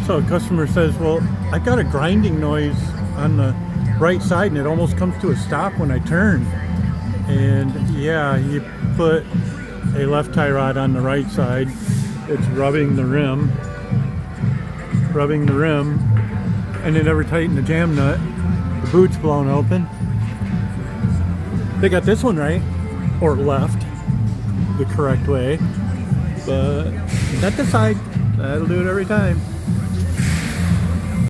So a customer says, well, I got a grinding noise on the right side and it almost comes to a stop when I turn. And yeah, you put a left tie rod on the right side, it's rubbing the rim, and they never tighten the jam nut. The boot's blown open. They got this one right, or left, the correct way, but not the side. That'll do it every time.